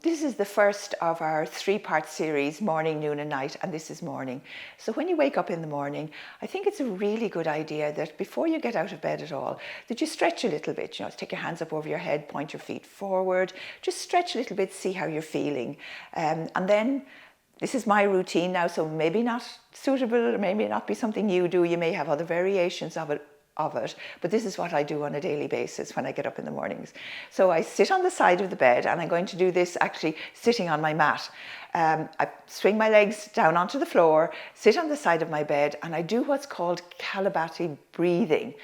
This is the first of our 3-part series, morning, noon and night, and this is morning. So when you wake up in the morning, I think it's a really good idea that before you get out of bed at all, that you stretch a little bit, take your hands up over your head, point your feet forward, just stretch a little bit, see how you're feeling. And then, this is my routine now, so maybe not suitable, or maybe not be something you do, you may have other variations of it, but this is what I do on a daily basis when I get up in the mornings. So I sit on the side of the bed, and I'm going to do this actually sitting on my mat. I swing my legs down onto the floor, sit on the side of my bed, and I do what's called Kapalabhati breathing.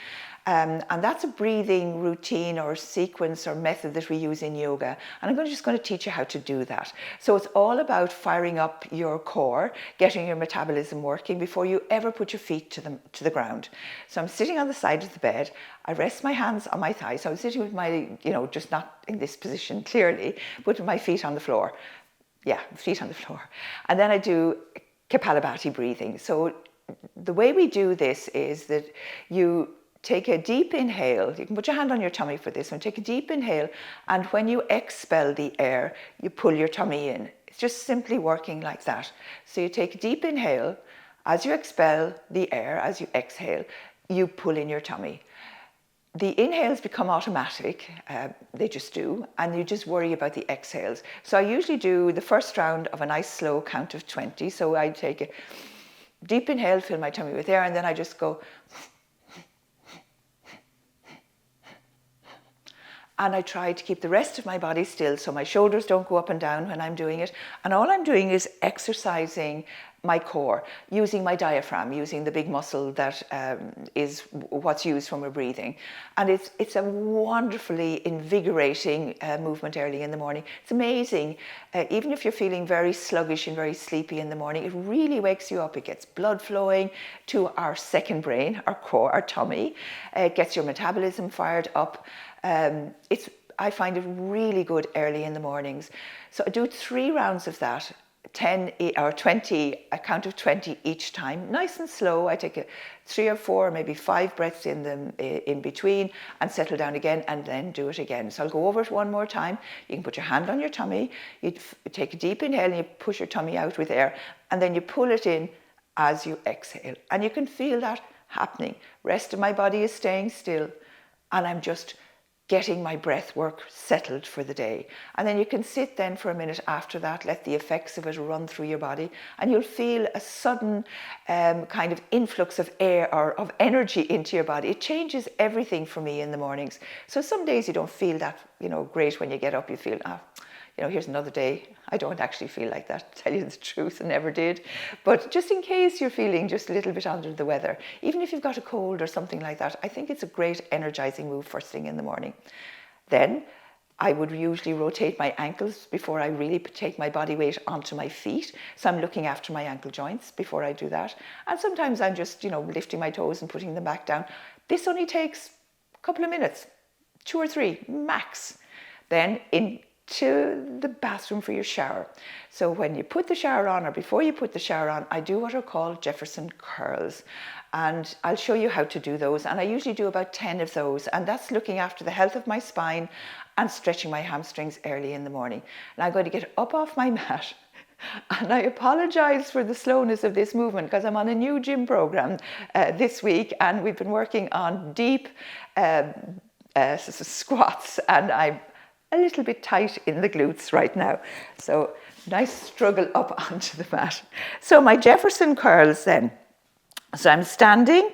And that's a breathing routine or sequence or method that we use in yoga. And I'm just going to teach you how to do that. So it's all about firing up your core, getting your metabolism working before you ever put your feet to the ground. So I'm sitting on the side of the bed. I rest my hands on my thighs. So I'm sitting with my, just not in this position clearly, but with my feet on the floor. Yeah, feet on the floor. And then I do Kapalabhati breathing. So the way we do this is that you take a deep inhale. You can put your hand on your tummy for this one. Take a deep inhale, and when you expel the air, you pull your tummy in. It's just simply working like that. So you take a deep inhale. As you expel the air, as you exhale, you pull in your tummy. The inhales become automatic, they just do, and you just worry about the exhales. So I usually do the first round of a nice slow count of 20. So I take a deep inhale, fill my tummy with air, and then I just go. And I try to keep the rest of my body still so my shoulders don't go up and down when I'm doing it. And all I'm doing is exercising my core, using my diaphragm, using the big muscle that is what's used when we're breathing. And it's a wonderfully invigorating movement early in the morning. It's amazing. Even if you're feeling very sluggish and very sleepy in the morning, it really wakes you up. It gets blood flowing to our second brain, our core, our tummy. It gets your metabolism fired up. I find it really good early in the mornings. So I do 3 rounds of that, 10 or 20, a count of 20 each time, nice and slow. I take 3 or 4, maybe 5 breaths in between and settle down again and then do it again. So I'll go over it one more time. You can put your hand on your tummy, you take a deep inhale and you push your tummy out with air, and then you pull it in as you exhale. And you can feel that happening. Rest of my body is staying still, and I'm just getting my breath work settled for the day. And then you can sit then for a minute after that, let the effects of it run through your body, and you'll feel a sudden kind of influx of air or of energy into your body. It changes everything for me in the mornings. So some days you don't feel that, great when you get up. You feel, here's another day. I don't actually feel like that, to tell you the truth, I never did. But just in case you're feeling just a little bit under the weather, even if you've got a cold or something like that, I think it's a great energizing move first thing in the morning. Then I would usually rotate my ankles before I really take my body weight onto my feet. So I'm looking after my ankle joints before I do that. And sometimes I'm just, lifting my toes and putting them back down. This only takes a couple of minutes, 2 or 3 max. Then to the bathroom for your shower. So when you put the shower on, or before you put the shower on, I do what are called Jefferson curls. And I'll show you how to do those. And I usually do about 10 of those. And that's looking after the health of my spine and stretching my hamstrings early in the morning. And I'm going to get up off my mat. And I apologize for the slowness of this movement because I'm on a new gym program this week. And we've been working on deep squats. And I'm a little bit tight in the glutes right now. So nice struggle up onto the mat. So my Jefferson curls then. So I'm standing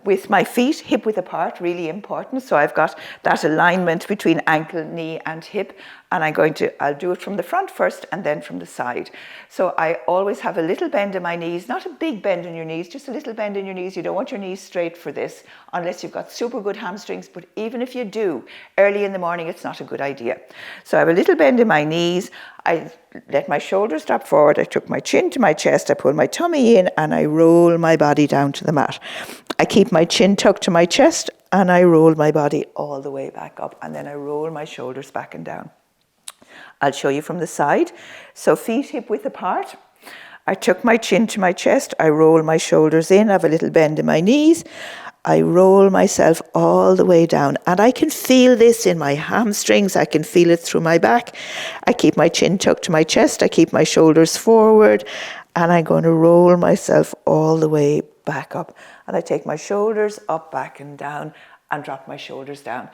with my feet hip width apart, really important. So I've got that alignment between ankle, knee and hip. And I'll do it from the front first and then from the side. So I always have a little bend in my knees, not a big bend in your knees, just a little bend in your knees. You don't want your knees straight for this unless you've got super good hamstrings. But even if you do, early in the morning, it's not a good idea. So I have a little bend in my knees. I let my shoulders drop forward. I took my chin to my chest. I pull my tummy in and I roll my body down to the mat. I keep my chin tucked to my chest and I roll my body all the way back up. And then I roll my shoulders back and down. I'll show you from the side. So feet hip width apart. I tuck my chin to my chest. I roll my shoulders in. I have a little bend in my knees. I roll myself all the way down. And I can feel this in my hamstrings. I can feel it through my back. I keep my chin tucked to my chest. I keep my shoulders forward. And I'm going to roll myself all the way back up. And I take my shoulders up, back and down, and drop my shoulders down.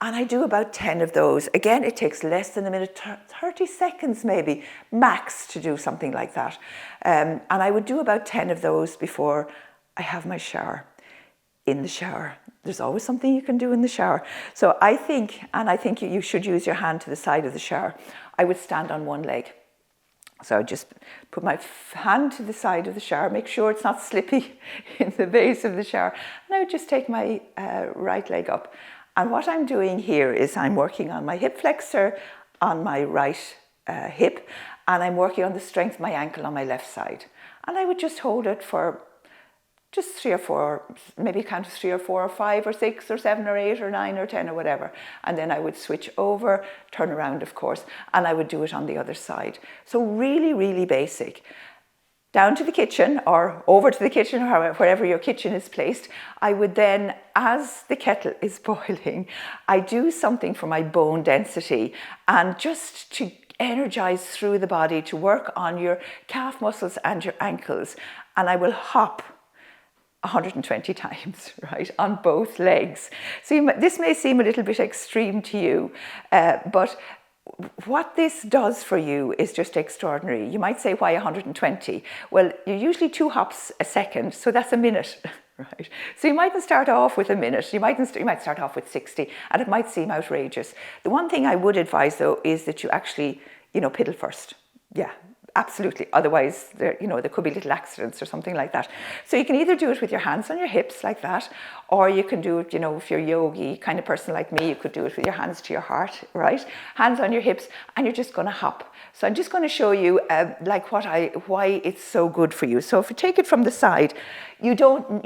And I do about 10 of those. Again, it takes less than a minute, 30 seconds maybe, max, to do something like that. And I would do about 10 of those before I have my shower. In the shower, there's always something you can do in the shower. So I think you should use your hand to the side of the shower. I would stand on one leg. So I just put my hand to the side of the shower, make sure it's not slippy in the base of the shower. And I would just take my right leg up. And what I'm doing here is I'm working on my hip flexor on my right hip, and I'm working on the strength of my ankle on my left side. And I would just hold it for just 3 or 4, maybe count 3 or 4 or 5 or 6 or 7 or 8 or 9 or 10 or whatever. And then I would switch over, turn around, of course, and I would do it on the other side. So really, really basic. Down to the kitchen or over to the kitchen or wherever your kitchen is placed, I would then, as the kettle is boiling, I do something for my bone density and just to energize through the body, to work on your calf muscles and your ankles. And I will hop 120 times, right, on both legs. So this may seem a little bit extreme to you, but what this does for you is just extraordinary. You might say, why 120? Well, you're usually 2 hops a second, so that's a minute, right? So you mightn't start off with a minute. You might start off with 60, and it might seem outrageous. The one thing I would advise, though, is that you actually, piddle first. Yeah. Absolutely. Otherwise, there could be little accidents or something like that. So you can either do it with your hands on your hips like that, or you can do it, if you're a yogi kind of person like me, you could do it with your hands to your heart, right? Hands on your hips, and you're just going to hop. So I'm just going to show you why it's so good for you. So if you take it from the side, you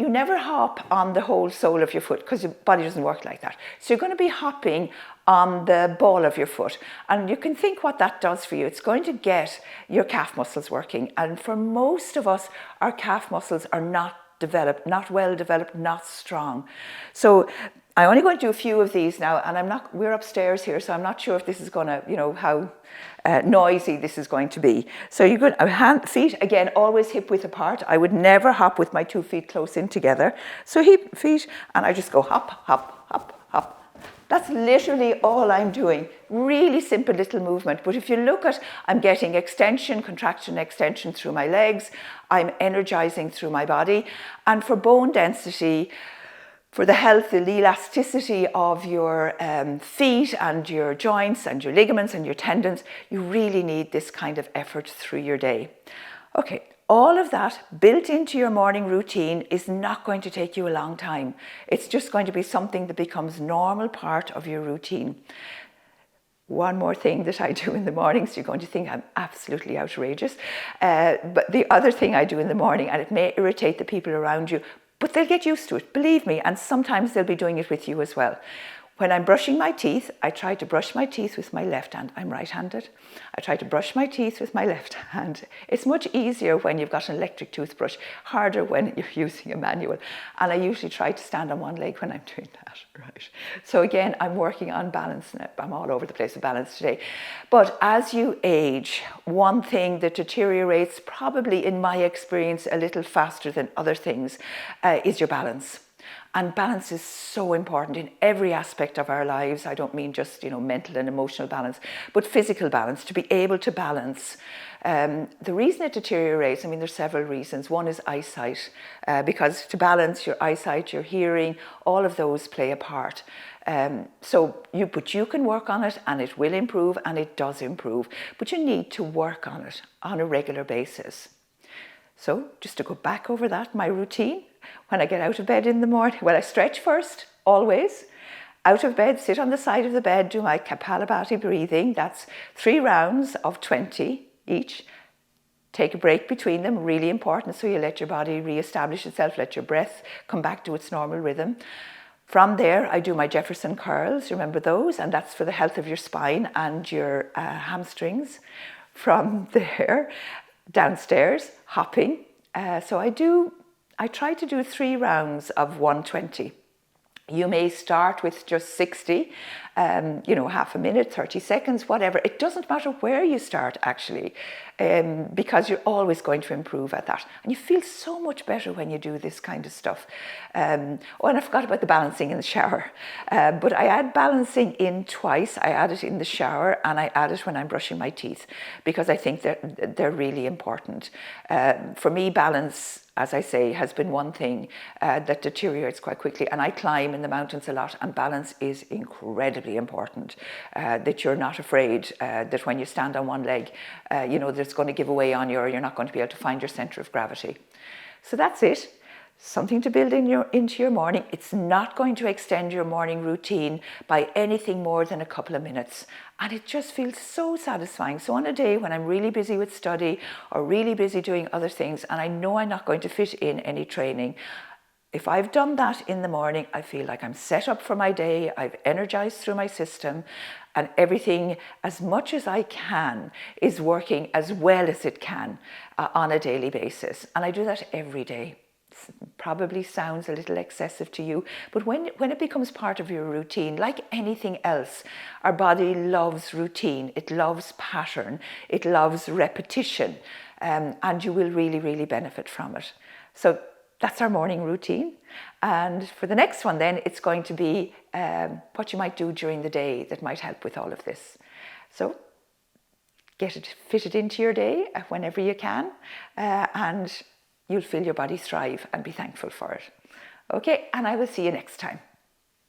never hop on the whole sole of your foot because your body doesn't work like that. So you're going to be hopping on the ball of your foot, and you can think what that does for you. It's going to get your calf muscles working, and for most of us, our calf muscles are not developed, not well developed, not strong. So I'm only going to do a few of these now, and we're upstairs here, so I'm not sure if this is going to, how noisy this is going to be. So you're good. Feet, again, always hip width apart. I would never hop with my 2 feet close in together. So feet, and I just go hop, hop, hop, hop. That's literally all I'm doing. Really simple little movement. But if you look at, I'm getting extension, contraction, extension through my legs. I'm energizing through my body. And for bone density, for the health, the elasticity of your feet and your joints and your ligaments and your tendons, you really need this kind of effort through your day. Okay. All of that built into your morning routine is not going to take you a long time. It's just going to be something that becomes normal part of your routine. One more thing that I do in the mornings, you're going to think I'm absolutely outrageous, but the other thing I do in the morning, and it may irritate the people around you, but they'll get used to it, believe me, and sometimes they'll be doing it with you as well. When I'm brushing my teeth, I try to brush my teeth with my left hand. I'm right-handed. I try to brush my teeth with my left hand. It's much easier when you've got an electric toothbrush, harder when you're using a manual. And I usually try to stand on one leg when I'm doing that, right? So again, I'm working on balance. I'm all over the place with balance today. But as you age, one thing that deteriorates, probably in my experience, a little faster than other things, is your balance. And balance is so important in every aspect of our lives. I don't mean just, mental and emotional balance, but physical balance, to be able to balance. The reason it deteriorates, there's several reasons. One is eyesight, because to balance your eyesight, your hearing, all of those play a part. But you can work on it, and it will improve, and it does improve. But you need to work on it on a regular basis. So just to go back over that, my routine, when I get out of bed in the morning, well, I stretch first, always. Out of bed, sit on the side of the bed, do my Kapalabhati breathing. That's 3 rounds of 20 each. Take a break between them, really important, so you let your body re-establish itself, let your breath come back to its normal rhythm. From there, I do my Jefferson curls, remember those? And that's for the health of your spine and your hamstrings. From there, downstairs, hopping. So I try to do 3 rounds of 120. You may start with just 60, half a minute, 30 seconds, whatever. It doesn't matter where you start, actually, because you're always going to improve at that. And you feel so much better when you do this kind of stuff. And I forgot about the balancing in the shower. But I add balancing in twice. I add it in the shower and I add it when I'm brushing my teeth, because I think they're really important. For me, balance, as I say, has been one thing that deteriorates quite quickly. And I climb in the mountains a lot, and balance is incredibly important. That you're not afraid that when you stand on one leg, that's going to give away on you, or you're not going to be able to find your center of gravity. So that's it. Something to build into your morning. It's not going to extend your morning routine by anything more than a couple of minutes. And it just feels so satisfying. So on a day when I'm really busy with study or really busy doing other things, and I know I'm not going to fit in any training, if I've done that in the morning, I feel like I'm set up for my day, I've energized through my system, and everything, as much as I can, is working as well as it can on a daily basis. And I do that every day. Probably sounds a little excessive to you, but when it becomes part of your routine, like anything else, our body loves routine, it loves pattern, it loves repetition, and you will really, really benefit from it. So that's our morning routine. And for the next one then, it's going to be what you might do during the day that might help with all of this. So fit it into your day whenever you can, and you'll feel your body thrive and be thankful for it. Okay, and I will see you next time.